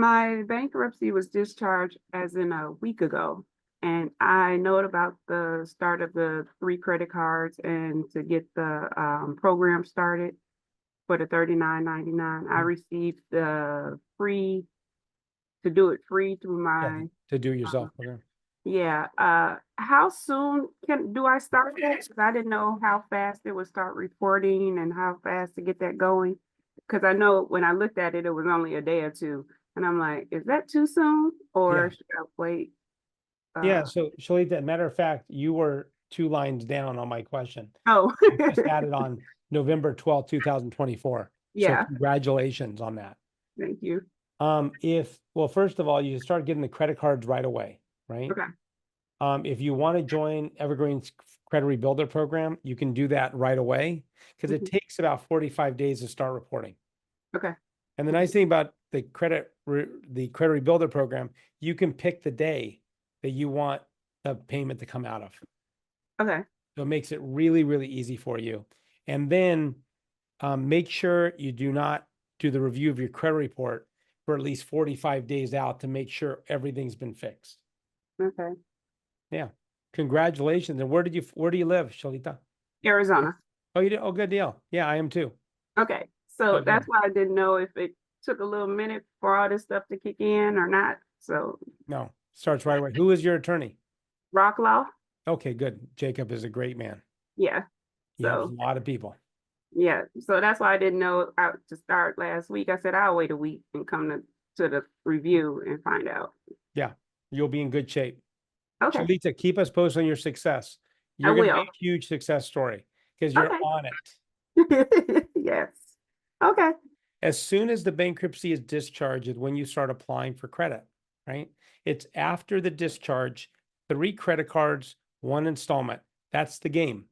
My bankruptcy was discharged as in a week ago. And I know about the start of the 3 credit cards and to get the program started for the $39.99. I received the free to do it free through Yeah, my to do it yourself program. yeah. How soon do I start that? 'Cause I didn't know how fast it would start reporting and how fast to get that going. Because I know when I looked at it, it was only a day or two. And I'm like, is that too soon? Or Yeah. should I wait? Yeah. Uh, So Shalita, matter of fact, you were 2 lines down on my question. oh, You just had it on November 12th, 2024. So yeah. congratulations on that. Thank you. Well, first of all, you start getting the credit cards right away, right? Okay. If you want to join Evergreen's Credit Rebuilder program, you can do that right away because it Mhm. takes about 45 days to start reporting. Okay. And the nice thing about the Credit Rebuilder program, you can pick the day that you want the payment to come out of. Okay. So it makes it really, really easy for you. And then make sure you do not do the review of your credit report for at least 45 days out to make sure everything's been fixed. Okay. Yeah. Congratulations. And where do you live, Shalita? Arizona. Oh, you did? Oh, good deal. Yeah, I am too. Okay. So So that's good. why I didn't know if it took a little minute for all this stuff to kick in or not. So No, starts right away. Who is your attorney? Rock Law. Okay, good. Jacob is a great man. Yeah. He helps a So lot of people. yeah. So that's why I didn't know how to start last week. I said I'll wait a week and come to the review and find out. Yeah, you'll be in good shape. Okay. Shalita, keep us posted on your success. I You're going to be will. a huge success story because you're Okay. on it. Yes. Okay. As soon as the bankruptcy is discharged is when you start applying for credit, right? It's after the discharge, 3 credit cards, 1 installment. That's the game.